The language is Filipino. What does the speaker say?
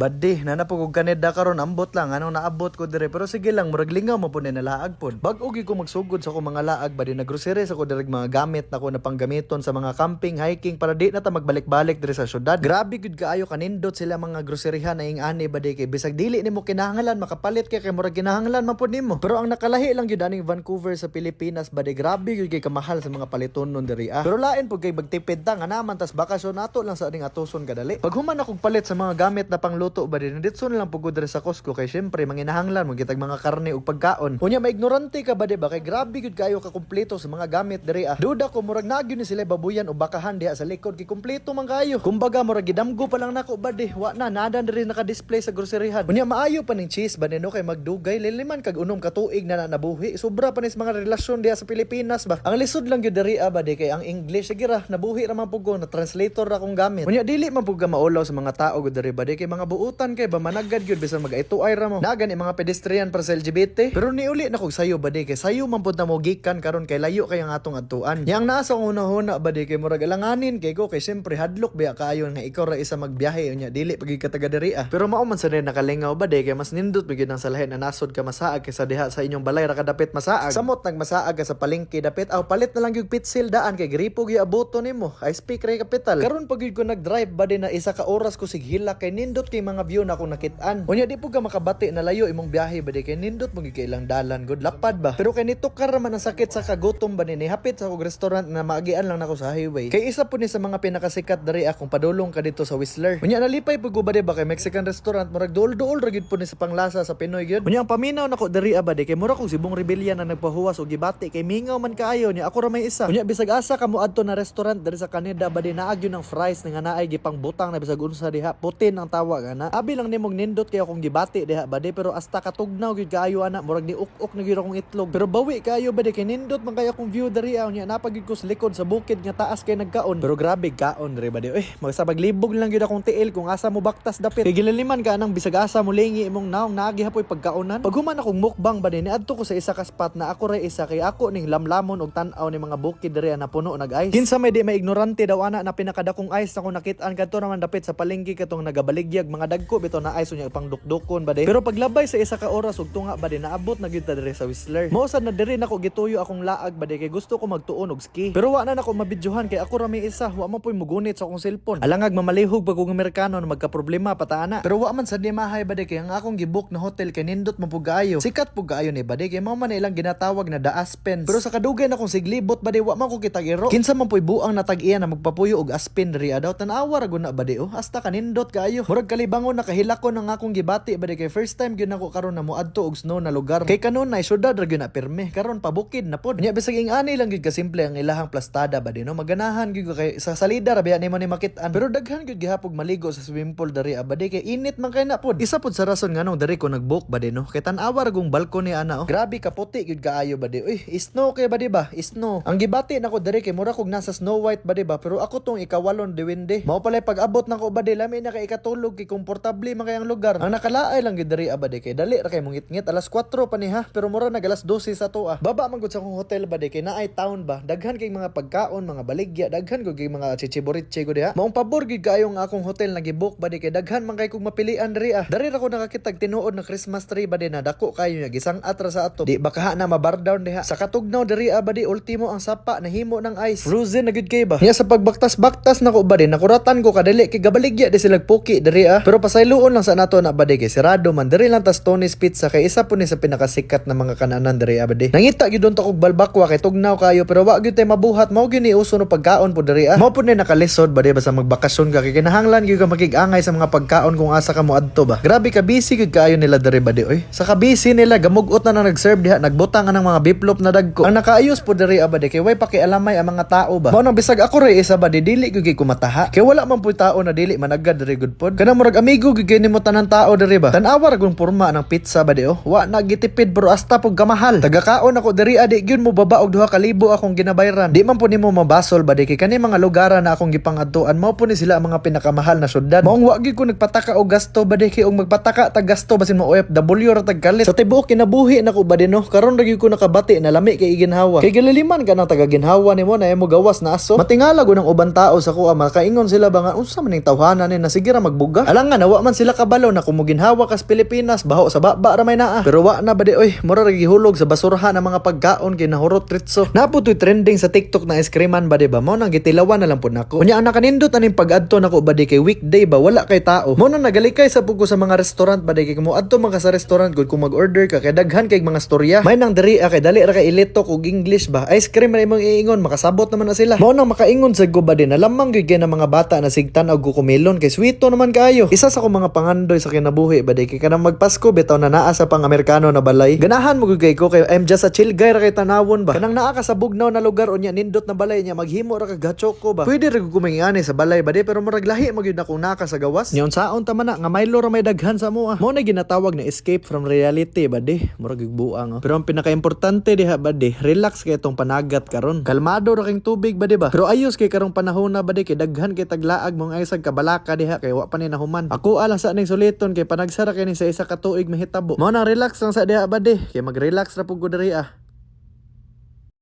Badi, nanapog og Canada karon ambot lang anong naabot ko dire pero sige lang murag lingaw mo po ni nalaag pod. Bag-og ko magsugod sa ko mga laag badi naggrocery sa ko direg mga gamit nako na panggamiton sa mga camping, hiking para di na ta magbalik-balik dire sa syudad. Grabe gud kaayo kanindot sila mga groceryhan na ing ani badi kay bisag dili nimo kinahanglan makapalit kay murag kinahanglan man pod nimo. Pero ang nakalahi lang gyud aning Vancouver sa Pilipinas badi grabe gyud kay kamahal sa mga paliton nun diri Pero lain pud kay magtipid ta nga naman tas bakasyon nato lang sa aning atoson kadali. Pag human akong palit sa mga gamit na pangluto ba din ditso na lang pugod diri sa Costco kay syempre manginahanglan mo gitag mga karne ug pagkaon. Unya maignorante ka ba di ba kay grabe gud kayo ka kumpleto sa mga gamit diri Duda ko murag nagyo ni sila babuyan o bakahan diha sa likod kay kumpleto man kayo. Kumbaga murag gidamgo pa lang nako ba di wa na nada diri naka-display sa groceryhan. Unya maayo pa ning cheese ba no kay magdugay liliman kag unom ka tuig na nabuhi. Sobra pa nis mga relasyon diha sa Pilipinas ba. Ang lisod lang gyud diri ba di kay ang English sige ra nabuhi ra man pugo na translator ra kong gamit. Unya dili man pug maulaw sa mga tao gud diri ba di kay mga buutan kay ba managad gyud bisan mag-aituay ra mo. Na gani mga pedestrian para sa LGBT. Pero niuli na kog sayo ba di kay sayo man pud na mo gikan karon kay layo kay ang atong adtuan. Yang nasa una-una ba di kay murag alanganin kay ko kay syempre hadlok biya kaayo nga ikaw ra isa magbiyahe unya dili pagi ka taga diri Pero mao man sa nakalingaw ba di kay mas nindot bigid ang salahin na nasod ka masaag kaysa diha sa inyong balay ra ka dapit masaag. Samot nagmasaag ka sa palengke dapit aw palit na lang gyud pitsil daan kay gripo gyud abuto nimo. I speak Ray Capital. Karon pag ko nag-drive ba di na isa ka oras ko sighila kay nindot kay mga view na akong nakit-an. Unya di po ka makabati na layo imong biyahe ba di kay nindot mo kay ilang dalan good lapad ba. Pero kay nito kar man ang sakit sa kagutom ba ni hapit sa akong restaurant na maagian lang nako sa highway. Kay isa po ni sa mga pinakasikat diri akong padulong ka dito sa Whistler. Unya nalipay pag ba di ba kay Mexican restaurant murag duol-duol ra gyud po ni sa panglasa sa Pinoy gyud. Unya ang paminaw nako diri ba di kay mura kong Sibong Rebellion na nagpahuwas og gibati kay mingaw man kaayo niya ako ra may isa. Unya bisag asa ka mo adto na restaurant diri sa Canada ba di naag yun ang fries nga naay gipang butang na bisag unsa diha putin ang tawag ana. Abi lang nimong nindot kay akong gibati diha ba di pero hasta katugnaw gyud kaayo ana murag ni uk-uk na gyud akong itlog. Pero bawi kaayo ba di kay nindot man kay akong view diri nya napagid ko sa likod sa bukid nga taas kay nagkaon. Pero grabe kaon diri ba di magsabaglibog lang gyud akong tiil kung asa mo baktas dapit. Kay gilaliman ka nang bisag asa mo lingi imong naong naagi hapoy pagkaonan. Pag human akong mukbang ba di niadto ko sa isa ka spot na ako ra isa kay ako ning lamlamon og tan-aw ni mga bukid diri na puno nag-ice. Kinsa may di maignorante daw ana na pinakadakong ice na ko nakit-an kadto naman dapit sa palengke katong nagabaligyag mga dagko bitaw na ice unya pang dukdukon ba di. Pero paglabay sa isa ka oras ug tunga ba di naabot na gyud ta diri sa Whistler. Mao sad na diri nako gituyo akong laag ba di kay gusto ko magtuon og ski. Pero wa na nako mabidyohan kay ako ra may isa wa man poy mugunit sa akong cellphone. Alangag mamalihog pag kong Amerikano na magka-problema pataana. Pero wa man sad ni mahay ba di kay ang akong gibook na hotel kay nindot man pug kaayo. Sikat pug kaayo ni ba di kay mao man ilang ginatawag na The Aspen. Pero sa kadugay na akong siglibot ba di wa man ko kitagiro. Kinsa man poy buang na tag-iya na magpapuyo og Aspen diri daw tan-awa ra guna ba di hasta kanindot kaayo. Murag kalibangon na kahilakon ang akong gibati ba di kay first time gyud nako karon na moadto og snow na lugar. Kay kanon na syudad ra gyud na pirme karon pabukid na pod. Nya bisag ing ani lang gyud ka simple ang ilahang plastada ba di maganahan gyud kay sa salida ra biya nimo ni makit-an. Pero daghan gyud gihapog maligo sa swimming pool diri ba di kay init man kay na pod. Isa pod sa rason nganong diri ko nagbook ba di kay tan-awa ra gong balkon ni ana Grabe ka puti gyud kaayo ba di. Snow kay ba di ba? Snow. Ang gibati nako diri kay mura kog nasa Snow White ba di ba? Pero ako tong ikawalon diwinde. Mao pala pag-abot nako ba di lami na kay ikatulog kay komportable man kay ang lugar. Ang nakalaay lang gyud diri ba di kay dali ra kay mongit-ngit alas 4 pa ni ha. Pero mura nag alas 12 sa tuwa. Baba man gud sa akong hotel ba di kay naay town ba. Daghan kay mga pagkaon, mga baligya, daghan gud kay mga chichiboritche gud ha. Maong pabor gyud kaayo ang akong hotel na gibook ba di kay daghan man kay kog mapilian diri Dari ra ko nakakitag tinuod na Christmas tree ba di na dako kayo nga gisang atra sa ato. Di baka na mabar down diha. Sa katugnaw diri ba di ultimo ang sapa nahimo ng ice. Frozen na gud kay ba. Nya sa pagbaktas-baktas nako ba di nakuratan ko kadali kay gabaligya di sila puki diri Pero pasayloon lang sa nato na ba di kay sirado man diri lang tas Tony's Pizza kay isa po ni sa pinakasikat na mga kananan diri ba di. Nangita gyud don ta kog balbakwa kay tugnaw kayo pero wa gyud tay mabuhat mao gyud ni uso no pagkaon po diri Mao pud ni nakalisod ba di basta magbakasyon ka kay kinahanglan gyud ka makig-angay sa mga pagkaon kung asa ka mo adto ba. Grabe ka busy gyud kaayo nila diri ba di Sa kabisi nila gamugot na nag-serve diha nagbutang ang mga biplop na dagko. Ang nakaayos po diri ba di kay way pakialamay ang mga tao ba. Mao nang bisag ako ray isa ba di dili gyud kay kumataha. Kay wala man puy tao na dili managad diri gud pod. Kana murag amigo gyud kay nimo tanan tao diri ba. Tan-awa ra gong porma ng pizza ba di Wa na gitipid bro hasta pug kamahal. Tagakaon ako diri adi gyud mo baba og 2,000 akong ginabayran. Di man po nimo mabasol ba di kay kani mga lugar na akong gipangadtuan mao po ni sila ang mga pinakamahal na syudad. Maong wa gyud ko nagpataka og gasto ba di kay og magpataka tag gasto basin mo OFW ra tag kalit. Sa tibuok kinabuhi nako ba di karon ra gyud ko nakabati na lami kay iginhawa. Kay galiliman ka nang taga ginhawa nimo na imo gawas na aso. Matingala gud ang uban tao sa kuha makaingon sila ba nga unsa man ning tawhanan ni na sige ra magbuga. Alang nga nawa man sila kabalo na kumuginhawa kas Pilipinas baho sa baba ra may naa. Pero wa na bade oy, mura ra gihulog sa basurahan ang mga pagkaon kay nahurot ritso. Naputoy trending sa TikTok na ice creaman bade ba mo nang gitilawan na lang pud nako. Unya ang nakanindot aning pag-adto nako bade kay weekday ba wala kay tao. Mo nang nagalikay sa pugo sa mga restaurant bade kay mo adto man ka sa restaurant gud kung mag-order ka kay daghan kay mga storya. May nang diri kay dali ra kay ilitok og English ba. Ice cream ra imong iingon makasabot naman na sila. Mo nang makaingon sa gubade na lamang gyud kay na mga bata na sigtan og gukumelon kay sweeto naman kayo. Isa sa akong mga pangandoy sa kinabuhi bade kay kanang magpasko bitaw na naa sa pang-Amerikano na balay. Ganahan mo gyud kay ko kay I'm just a chill guy ra kay tanawon ba. Kanang naa ka sa bugnaw na lugar unya nindot na balay niya maghimo ra ka gachoko ba. Pwede ra gumingani sa balay bade pero murag lahi magyud na kung naka sa gawas. Nyon saon ta man na nga Milo ra may daghan sa moa. Mo na ginatawag na escape from reality bade. Murag buang. Pero ang pinaka-importante diha bade, relax kay tong panagat karon. Kalmado ra king tubig bade ba. Pero ayos kay karong panahon na bade kay daghan kay taglaag mong aysag kabalaka diha kay wa pa ni nahuman. Ako ala sa ning suliton kay panagsara kay ni sa isa ka tuig mahitabo. Mo na relax lang sa diha bade kay mag-relax ra pud ko diri ah.